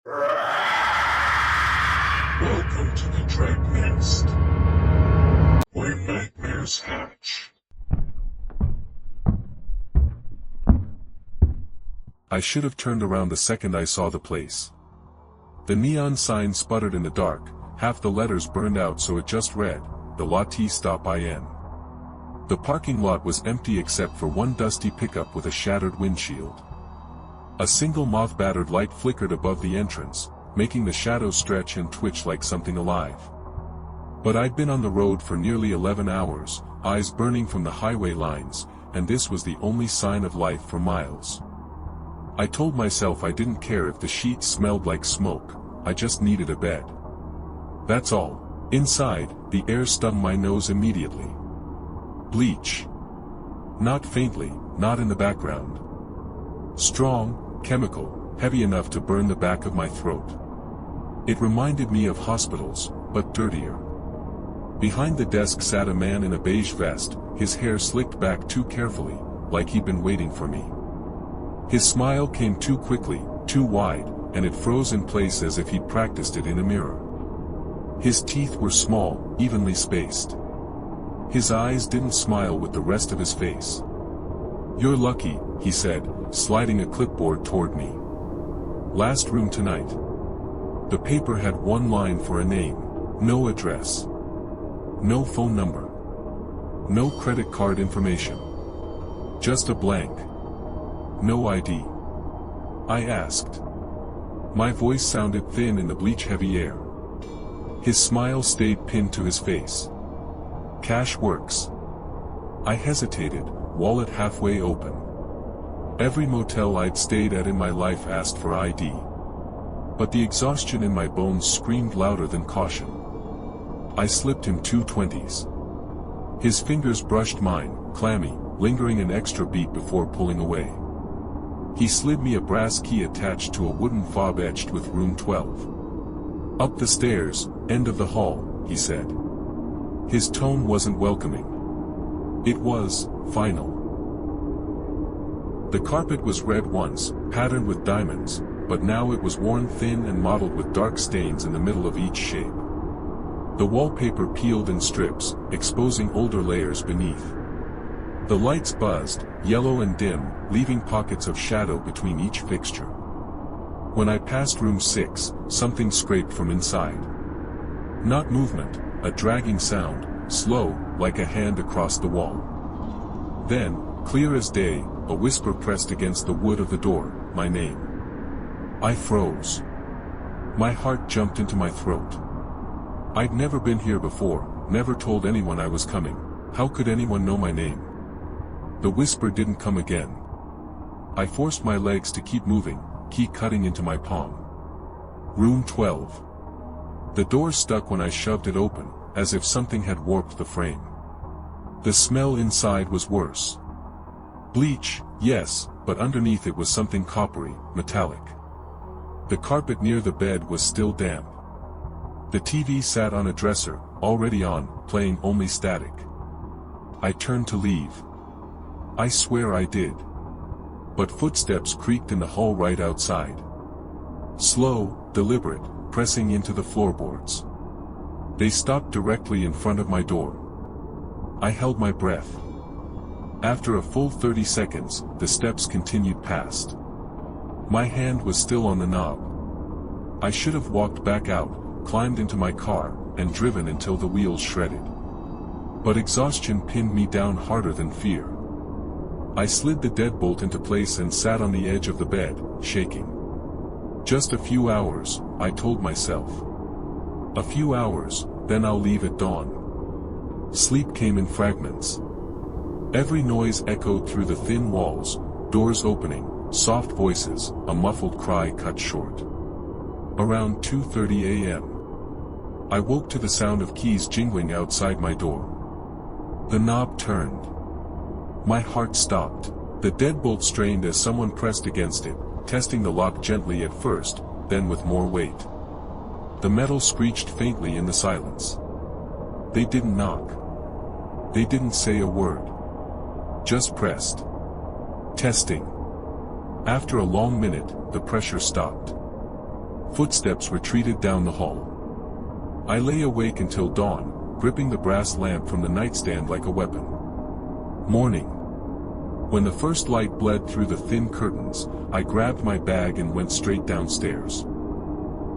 Welcome to the Dread Nest, where nightmares hatch. I should have turned around the second I saw the place. The neon sign sputtered in the dark, half the letters burned out so it just read, "The Lot Stop In." The parking lot was empty except for one dusty pickup with a shattered windshield. A single moth-battered light flickered above the entrance, making the shadows stretch and twitch like something alive. But I'd been on the road for nearly 11 hours, eyes burning from the highway lines, and this was the only sign of life for miles. I told myself I didn't care if the sheets smelled like smoke, I just needed a bed. That's all. Inside, the air stung my nose immediately. Bleach. Not faintly, not in the background. Strong, chemical, heavy enough to burn the back of my throat. It reminded me of hospitals, but dirtier. Behind the desk sat a man in a beige vest, his hair slicked back too carefully, like he'd been waiting for me. His smile came too quickly, too wide, and it froze in place as if he'd practiced it in a mirror. His teeth were small, evenly spaced. His eyes didn't smile with the rest of his face. "You're lucky," he said, sliding a clipboard toward me. "Last room tonight." The paper had one line for a name, no address. No phone number. No credit card information. Just a blank. No ID. I asked. My voice sounded thin in the bleach-heavy air. His smile stayed pinned to his face. "Cash works." I hesitated, wallet halfway open. Every motel I'd stayed at in my life asked for ID. But the exhaustion in my bones screamed louder than caution. I slipped him 2 20s. His fingers brushed mine, clammy, lingering an extra beat before pulling away. He slid me a brass key attached to a wooden fob etched with room 12. "Up the stairs, end of the hall," he said. His tone wasn't welcoming. It was final. The carpet was red once, patterned with diamonds, but now it was worn thin and mottled with dark stains in the middle of each shape. The wallpaper peeled in strips, exposing older layers beneath. The lights buzzed, yellow and dim, leaving pockets of shadow between each fixture. When I passed room 6, something scraped from inside. Not movement, a dragging sound, slow, like a hand across the wall. Then, clear as day, a whisper pressed against the wood of the door, my name. I froze. My heart jumped into my throat. I'd never been here before, never told anyone I was coming. How could anyone know my name? The whisper didn't come again. I forced my legs to keep moving, key cutting into my palm. Room 12. The door stuck when I shoved it open, as if something had warped the frame. The smell inside was worse. Bleach, yes, but underneath it was something coppery, metallic. The carpet near the bed was still damp. The TV sat on a dresser, already on, playing only static. I turned to leave. I swear I did. But footsteps creaked in the hall right outside. Slow, deliberate, pressing into the floorboards. They stopped directly in front of my door. I held my breath. After a full 30 seconds, the steps continued past. My hand was still on the knob. I should have walked back out, climbed into my car, and driven until the wheels shredded. But exhaustion pinned me down harder than fear. I slid the deadbolt into place and sat on the edge of the bed, shaking. Just a few hours, I told myself. A few hours, then I'll leave at dawn. Sleep came in fragments. Every noise echoed through the thin walls, doors opening, soft voices, a muffled cry cut short. Around 2:30 a.m. I woke to the sound of keys jingling outside my door. The knob turned. My heart stopped. The deadbolt strained as someone pressed against it, testing the lock gently at first, then with more weight. The metal screeched faintly in the silence. They didn't knock. They didn't say a word. Just pressed. Testing. After a long minute, the pressure stopped. Footsteps retreated down the hall. I lay awake until dawn, gripping the brass lamp from the nightstand like a weapon. Morning. When the first light bled through the thin curtains, I grabbed my bag and went straight downstairs.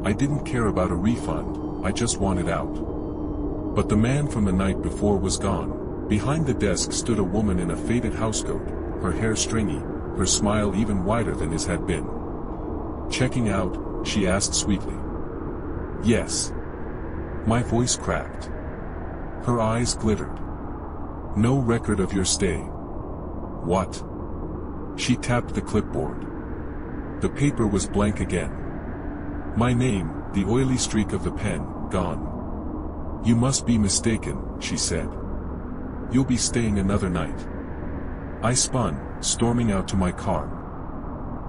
I didn't care about a refund, I just wanted out. But the man from the night before was gone. Behind the desk stood a woman in a faded housecoat, her hair stringy, her smile even wider than his had been. "Checking out?" she asked sweetly. "Yes." My voice cracked. Her eyes glittered. "No record of your stay." "What?" She tapped the clipboard. The paper was blank again. My name, the oily streak of the pen, gone. "You must be mistaken," she said. "You'll be staying another night." I spun, storming out to my car.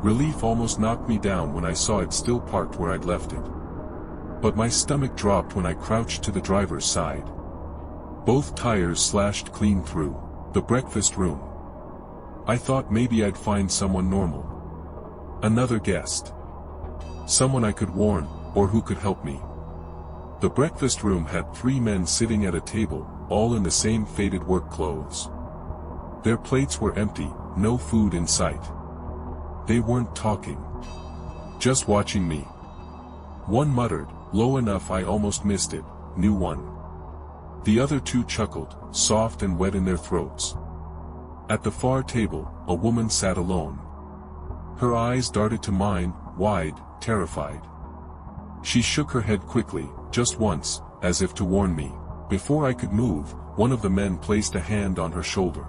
Relief almost knocked me down when I saw it still parked where I'd left it. But my stomach dropped when I crouched to the driver's side. Both tires slashed clean through. The breakfast room. I thought maybe I'd find someone normal. Another guest. Someone I could warn, or who could help me. The breakfast room had 3 men sitting at a table, all in the same faded work clothes. Their plates were empty, no food in sight. They weren't talking. Just watching me. One muttered, low enough I almost missed it, "New one." The other 2 chuckled, soft and wet in their throats. At the far table, a woman sat alone. Her eyes darted to mine, wide, terrified. She shook her head quickly, just once, as if to warn me. Before I could move, one of the men placed a hand on her shoulder.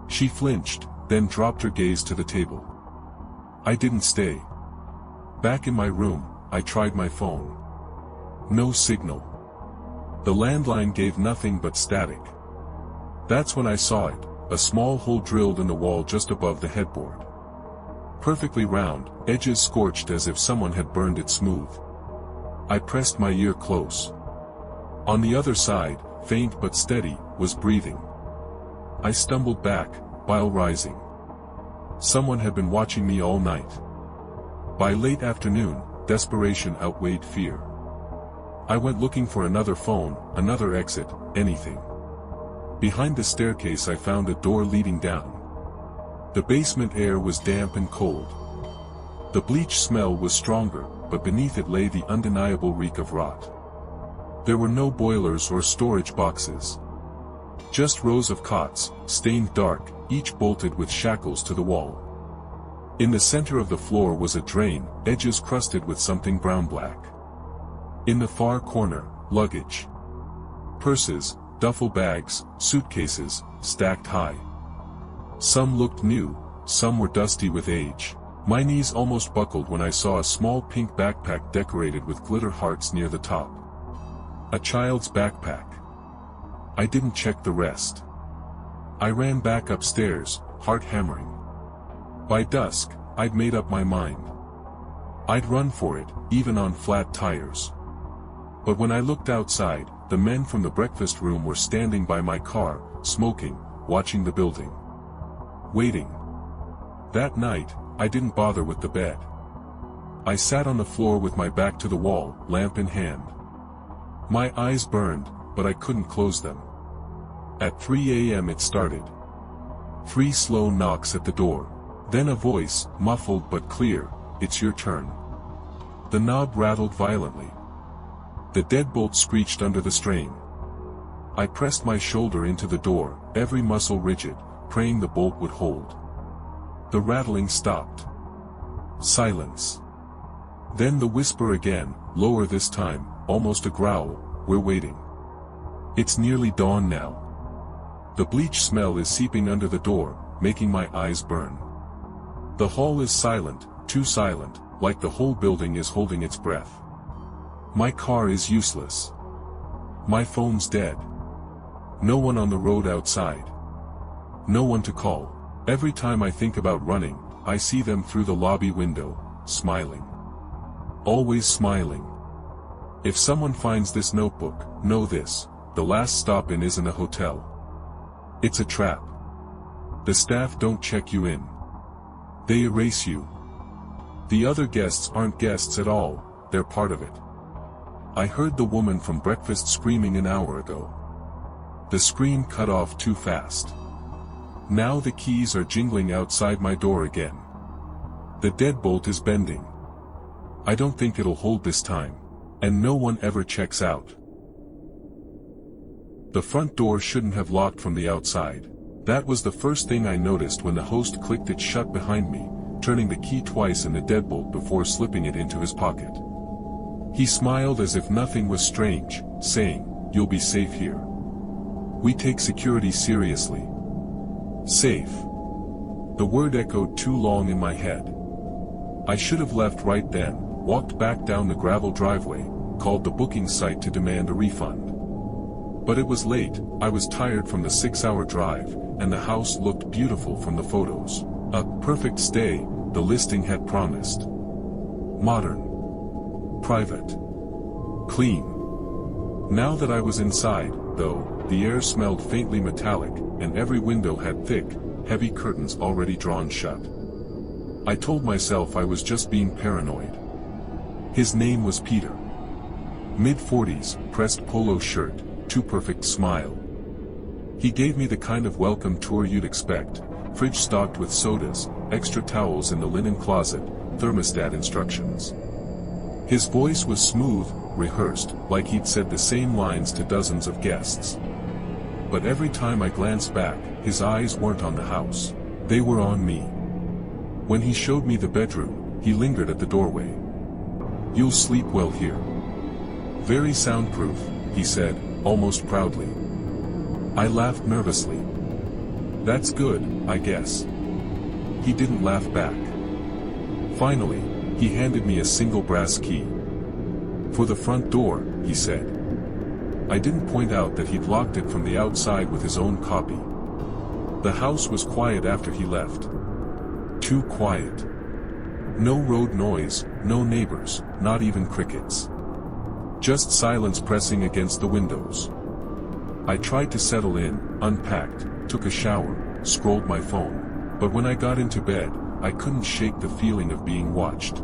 She flinched, then dropped her gaze to the table. I didn't stay. Back in my room, I tried my phone. No signal. The landline gave nothing but static. That's when I saw it, a small hole drilled in the wall just above the headboard. Perfectly round, edges scorched as if someone had burned it smooth. I pressed my ear close. On the other side, faint but steady, was breathing. I stumbled back, bile rising. Someone had been watching me all night. By late afternoon, desperation outweighed fear. I went looking for another phone, another exit, anything. Behind the staircase I found a door leading down. The basement air was damp and cold. The bleach smell was stronger, but beneath it lay the undeniable reek of rot. There were no boilers or storage boxes. Just rows of cots, stained dark, each bolted with shackles to the wall. In the center of the floor was a drain, edges crusted with something brown-black. In the far corner, luggage. Purses, duffel bags, suitcases, stacked high. Some looked new, some were dusty with age. My knees almost buckled when I saw a small pink backpack decorated with glitter hearts near the top. A child's backpack. I didn't check the rest. I ran back upstairs, heart hammering. By dusk, I'd made up my mind. I'd run for it, even on flat tires. But when I looked outside, the men from the breakfast room were standing by my car, smoking, watching the building. Waiting. That night, I didn't bother with the bed. I sat on the floor with my back to the wall, lamp in hand. My eyes burned, but I couldn't close them. At 3 a.m. it started. 3 slow knocks at the door. Then a voice, muffled but clear, "It's your turn." The knob rattled violently. The deadbolt screeched under the strain. I pressed my shoulder into the door, every muscle rigid, praying the bolt would hold. The rattling stopped. Silence. Then the whisper again, lower this time, almost a growl, "We're waiting. It's nearly dawn now." The bleach smell is seeping under the door, making my eyes burn. The hall is silent, too silent, like the whole building is holding its breath. My car is useless. My phone's dead. No one on the road outside. No one to call. Every time I think about running, I see them through the lobby window, smiling. Always smiling. If someone finds this notebook, know this: the last stop in isn't a hotel. It's a trap. The staff don't check you in. They erase you. The other guests aren't guests at all, they're part of it. I heard the woman from breakfast screaming an hour ago. The scream cut off too fast. Now the keys are jingling outside my door again. The deadbolt is bending. I don't think it'll hold this time, and no one ever checks out. The front door shouldn't have locked from the outside. That was the first thing I noticed when the host clicked it shut behind me, turning the key twice in the deadbolt before slipping it into his pocket. He smiled as if nothing was strange, saying, "You'll be safe here. We take security seriously." Safe. The word echoed too long in my head. I should have left right then, walked back down the gravel driveway, called the booking site to demand a refund. But it was late, I was tired from the 6-hour drive, and the house looked beautiful from the photos. A perfect stay, the listing had promised. Modern. Private. Clean. Now that I was inside, though, the air smelled faintly metallic, and every window had thick, heavy curtains already drawn shut. I told myself I was just being paranoid. His name was Peter. Mid-40s, pressed polo shirt, too perfect smile. He gave me the kind of welcome tour you'd expect, fridge stocked with sodas, extra towels in the linen closet, thermostat instructions. His voice was smooth, rehearsed, like he'd said the same lines to dozens of guests. But every time I glanced back, his eyes weren't on the house. They were on me. When he showed me the bedroom, he lingered at the doorway. "You'll sleep well here. Very soundproof," he said, almost proudly. I laughed nervously. "That's good, I guess." He didn't laugh back. Finally, he handed me a single brass key. "For the front door," he said. I didn't point out that he'd locked it from the outside with his own copy. The house was quiet after he left. Too quiet. No road noise, no neighbors, not even crickets. Just silence pressing against the windows. I tried to settle in, unpacked, took a shower, scrolled my phone, but when I got into bed, I couldn't shake the feeling of being watched.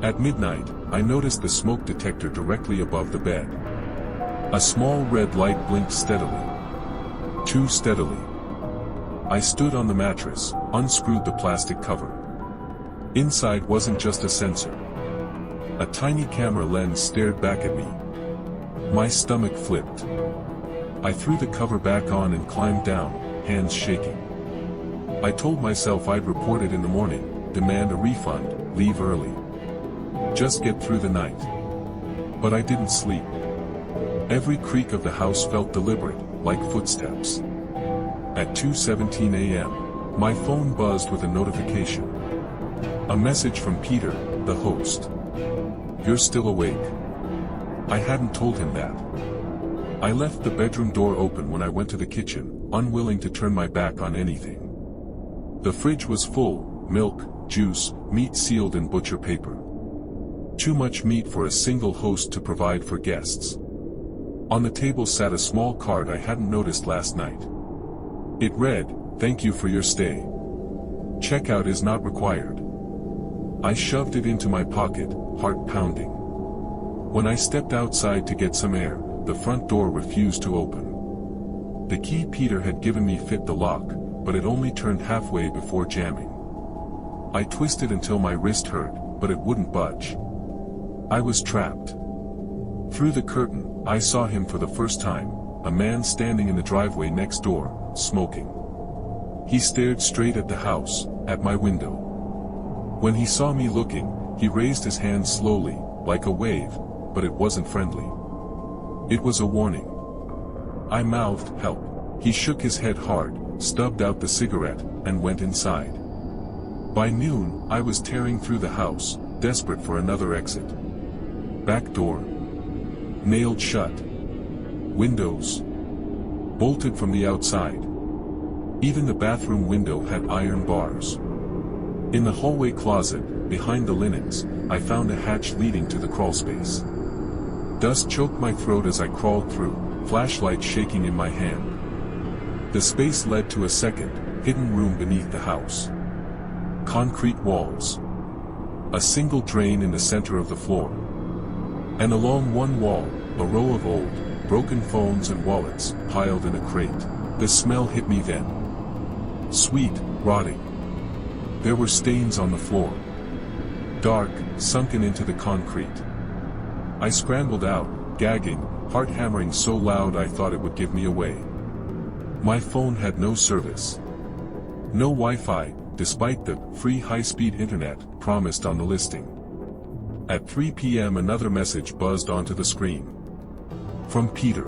At midnight, I noticed the smoke detector directly above the bed. A small red light blinked steadily. Too steadily. I stood on the mattress, unscrewed the plastic cover. Inside wasn't just a sensor. A tiny camera lens stared back at me. My stomach flipped. I threw the cover back on and climbed down, hands shaking. I told myself I'd report it in the morning, demand a refund, leave early. Just get through the night. But I didn't sleep. Every creak of the house felt deliberate, like footsteps. At 2:17 a.m., my phone buzzed with a notification. A message from Peter, the host. "You're still awake." I hadn't told him that. I left the bedroom door open when I went to the kitchen, unwilling to turn my back on anything. The fridge was full, milk, juice, meat sealed in butcher paper. Too much meat for a single host to provide for guests. On the table sat a small card I hadn't noticed last night. It read, "Thank you for your stay. Checkout is not required." I shoved it into my pocket, heart pounding. When I stepped outside to get some air, the front door refused to open. The key Peter had given me fit the lock, but it only turned halfway before jamming. I twisted until my wrist hurt, but it wouldn't budge. I was trapped. Through the curtain, I saw him for the first time, a man standing in the driveway next door, smoking. He stared straight at the house, at my window. When he saw me looking, he raised his hand slowly, like a wave, but it wasn't friendly. It was a warning. I mouthed, "Help." He shook his head hard, stubbed out the cigarette, and went inside. By noon, I was tearing through the house, desperate for another exit. Back door. Nailed shut. Windows. Bolted from the outside. Even the bathroom window had iron bars. In the hallway closet, behind the linens, I found a hatch leading to the crawlspace. Dust choked my throat as I crawled through, flashlight shaking in my hand. The space led to a second, hidden room beneath the house. Concrete walls. A single drain in the center of the floor. And along one wall, a row of old, broken phones and wallets, piled in a crate. The smell hit me then. Sweet, rotting. There were stains on the floor. Dark, sunken into the concrete. I scrambled out, gagging, heart hammering so loud I thought it would give me away. My phone had no service. No Wi-Fi, despite the free high-speed internet promised on the listing. At 3 p.m. another message buzzed onto the screen. From Peter.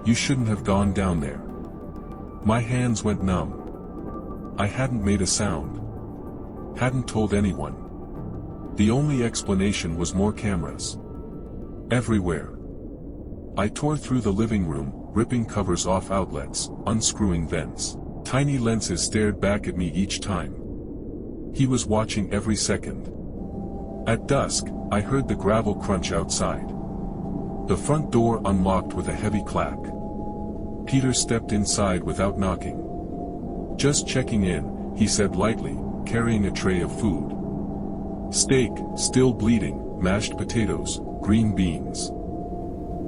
You shouldn't have gone down there. My hands went numb. I hadn't made a sound. Hadn't told anyone. The only explanation was more cameras. Everywhere. I tore through the living room, ripping covers off outlets, unscrewing vents. Tiny lenses stared back at me each time. He was watching every second. At dusk, I heard the gravel crunch outside. The front door unlocked with a heavy clack. Peter stepped inside without knocking. Just checking in, he said lightly, carrying a tray of food. Steak, still bleeding, mashed potatoes, green beans.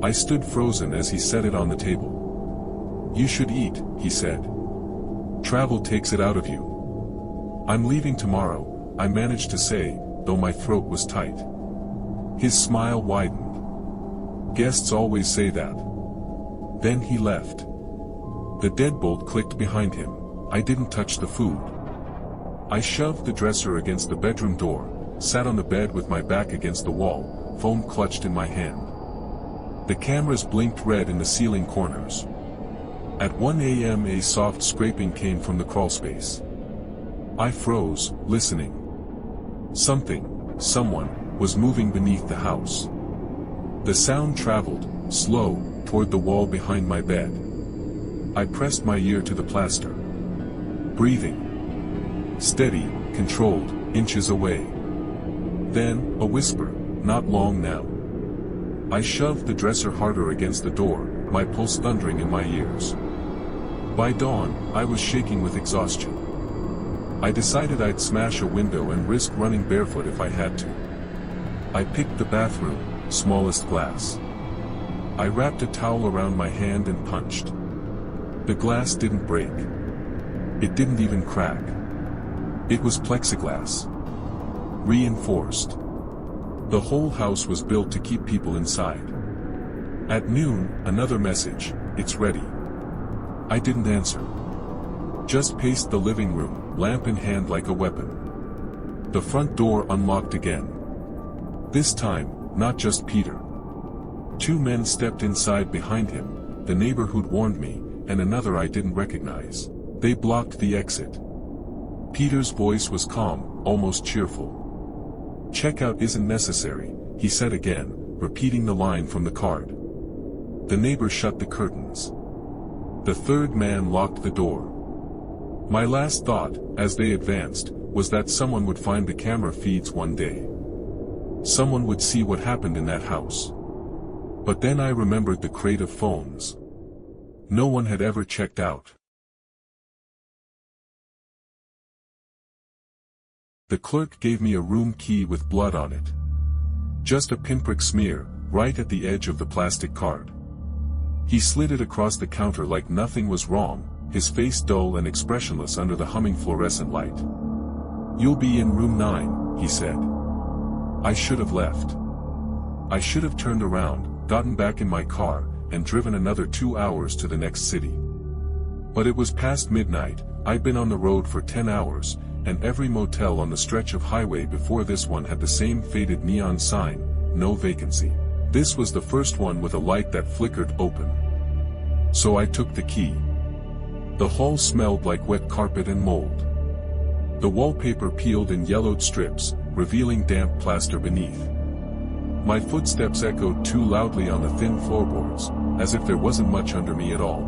I stood frozen as he set it on the table. You should eat, he said. Travel takes it out of you. I'm leaving tomorrow, I managed to say, though my throat was tight. His smile widened. Guests always say that. Then he left. The deadbolt clicked behind him. I didn't touch the food. I shoved the dresser against the bedroom door, sat on the bed with my back against the wall, phone clutched in my hand. The cameras blinked red in the ceiling corners. At 1 a.m. a soft scraping came from the crawlspace. I froze, listening. Someone, was moving beneath the house. The sound traveled, slow, toward the wall behind my bed. I pressed my ear to the plaster. Breathing. Steady, controlled, inches away. Then, a whisper, not long now. I shoved the dresser harder against the door, my pulse thundering in my ears. By dawn, I was shaking with exhaustion. I decided I'd smash a window and risk running barefoot if I had to. I picked the bathroom, smallest glass. I wrapped a towel around my hand and punched. The glass didn't break. It didn't even crack. It was plexiglass. Reinforced. The whole house was built to keep people inside. At noon, another message, it's ready. I didn't answer. Just paced the living room, lamp in hand like a weapon. The front door unlocked again. This time, not just Peter. Two men stepped inside behind him, the neighbor who'd warned me, and another I didn't recognize. They blocked the exit. Peter's voice was calm, almost cheerful. Checkout isn't necessary, he said again, repeating the line from the card. The neighbor shut the curtains. The third man locked the door. My last thought, as they advanced, was that someone would find the camera feeds one day. Someone would see what happened in that house. But then I remembered the crate of phones. No one had ever checked out. The clerk gave me a room key with blood on it. Just a pinprick smear, right at the edge of the plastic card. He slid it across the counter like nothing was wrong, his face dull and expressionless under the humming fluorescent light. You'll be in room 9, he said. I should have left. I should have turned around, gotten back in my car, and driven another 2 hours to the next city. But it was past midnight, I'd been on the road for 10 hours, and every motel on the stretch of highway before this one had the same faded neon sign, no vacancy. This was the first one with a light that flickered open. So I took the key. The hall smelled like wet carpet and mold. The wallpaper peeled in yellowed strips, revealing damp plaster beneath. My footsteps echoed too loudly on the thin floorboards, as if there wasn't much under me at all.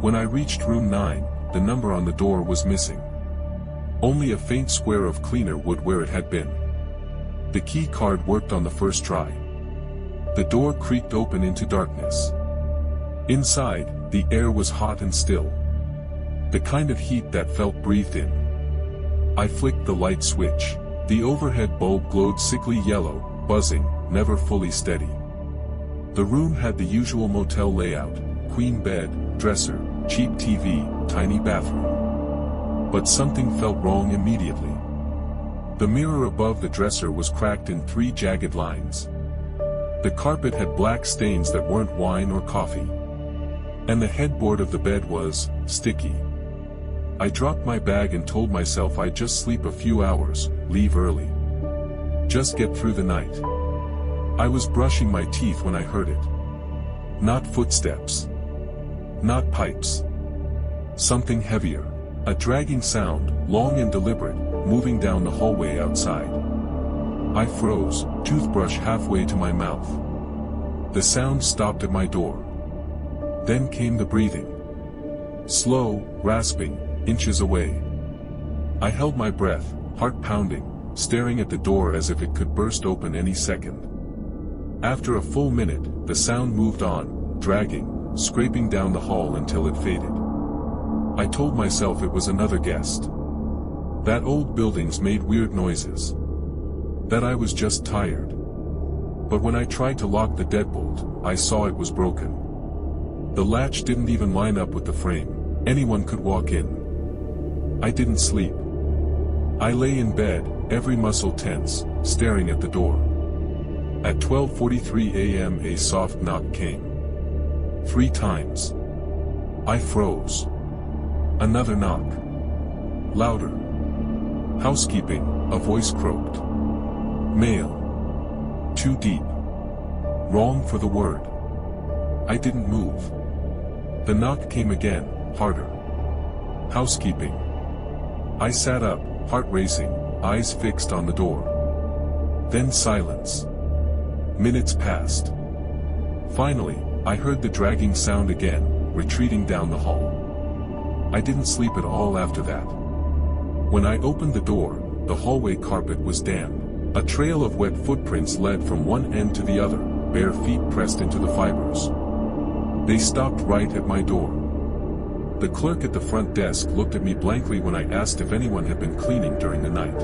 When I reached room 9, the number on the door was missing. Only a faint square of cleaner wood where it had been. The key card worked on the first try. The door creaked open into darkness. Inside, the air was hot and still. The kind of heat that felt breathed in. I flicked the light switch. The overhead bulb glowed sickly yellow, buzzing, never fully steady. The room had the usual motel layout: queen bed, dresser, cheap TV, tiny bathroom. But something felt wrong immediately. The mirror above the dresser was cracked in 3 jagged lines. The carpet had black stains that weren't wine or coffee. And the headboard of the bed was sticky. I dropped my bag and told myself I'd just sleep a few hours, leave early. Just get through the night. I was brushing my teeth when I heard it. Not footsteps. Not pipes. Something heavier. A dragging sound, long and deliberate, moving down the hallway outside. I froze, toothbrush halfway to my mouth. The sound stopped at my door. Then came the breathing. Slow, rasping, inches away. I held my breath, heart pounding, staring at the door as if it could burst open any second. After a full minute, the sound moved on, dragging, scraping down the hall until it faded. I told myself it was another guest. That old buildings made weird noises. That I was just tired. But when I tried to lock the deadbolt, I saw it was broken. The latch didn't even line up with the frame. Anyone could walk in. I didn't sleep. I lay in bed, every muscle tense, staring at the door. At 12:43 a.m. a soft knock came. 3 times. I froze. Another knock. Louder. Housekeeping, a voice croaked. Mail. Too deep. Wrong for the word. I didn't move. The knock came again, harder. Housekeeping. I sat up, heart racing, eyes fixed on the door. Then silence. Minutes passed. Finally, I heard the dragging sound again, retreating down the hall. I didn't sleep at all after that. When I opened the door, the hallway carpet was damp. A trail of wet footprints led from one end to the other, bare feet pressed into the fibers. They stopped right at my door. The clerk at the front desk looked at me blankly when I asked if anyone had been cleaning during the night.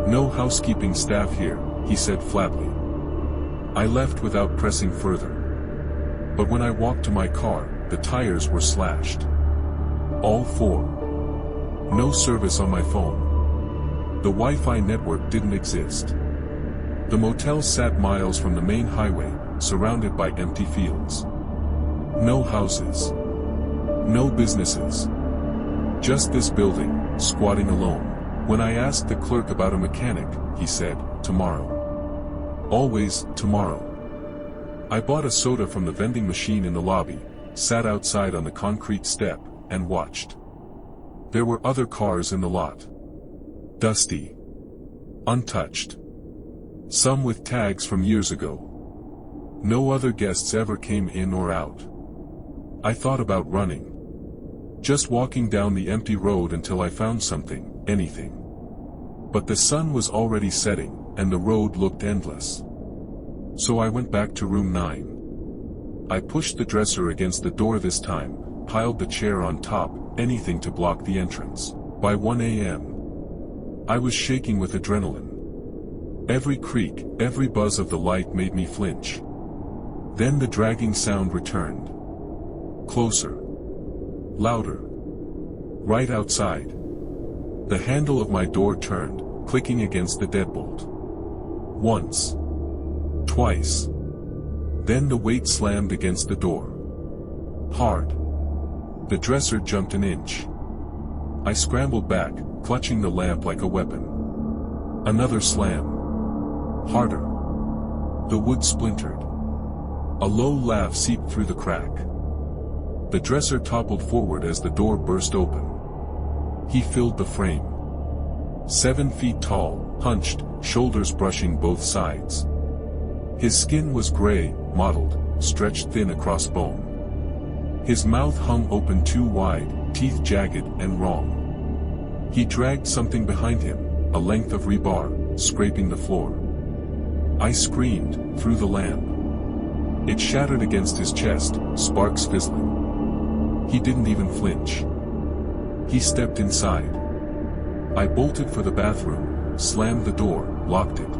No housekeeping staff here, he said flatly. I left without pressing further. But when I walked to my car, the tires were slashed. All 4. No service on my phone. The Wi-Fi network didn't exist. The motel sat miles from the main highway, surrounded by empty fields. No houses. No businesses. Just this building, squatting alone. When I asked the clerk about a mechanic, he said, tomorrow. Always, tomorrow. I bought a soda from the vending machine in the lobby, sat outside on the concrete step, and watched. There were other cars in the lot. Dusty. Untouched. Some with tags from years ago. No other guests ever came in or out. I thought about running. Just walking down the empty road until I found something, anything. But the sun was already setting, and the road looked endless. So I went back to room 9. I pushed the dresser against the door this time, piled the chair on top, anything to block the entrance. By 1 a.m. I was shaking with adrenaline. Every creak, every buzz of the light made me flinch. Then the dragging sound returned. Closer. Louder. Right outside. The handle of my door turned, clicking against the deadbolt. Once. Twice. Then the weight slammed against the door. Hard. The dresser jumped an inch. I scrambled back, clutching the lamp like a weapon. Another slam. Harder. The wood splintered. A low laugh seeped through the crack. The dresser toppled forward as the door burst open. He filled the frame. 7 feet tall, hunched, shoulders brushing both sides. His skin was gray, mottled, stretched thin across bone. His mouth hung open too wide, teeth jagged and wrong. He dragged something behind him, a length of rebar, scraping the floor. I screamed, through the lamp. It shattered against his chest, sparks fizzling. He didn't even flinch. He stepped inside. I bolted for the bathroom, slammed the door, locked it.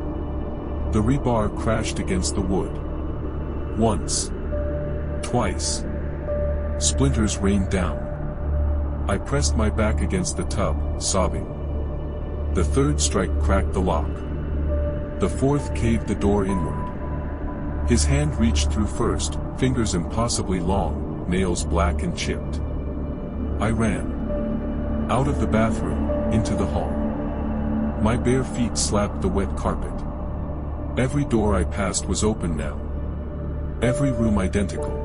The rebar crashed against the wood. Once. Twice. Splinters rained down. I pressed my back against the tub, sobbing. The third strike cracked the lock. The fourth caved the door inward. His hand reached through first, fingers impossibly long, nails black and chipped. I ran. Out of the bathroom, into the hall. My bare feet slapped the wet carpet. Every door I passed was open now. Every room identical.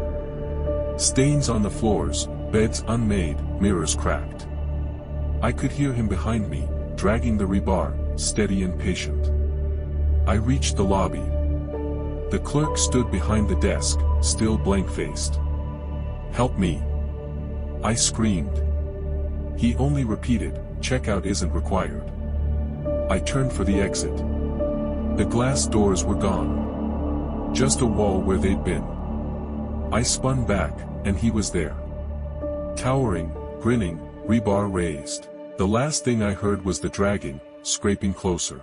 Stains on the floors, beds unmade, mirrors cracked. I could hear him behind me, dragging the rebar, steady and patient. I reached the lobby. The clerk stood behind the desk, still blank-faced. "Help me!" I screamed. He only repeated, "Checkout isn't required." I turned for the exit. The glass doors were gone. Just a wall where they'd been. I spun back, and he was there. Towering, grinning, rebar raised. The last thing I heard was the dragging, scraping closer.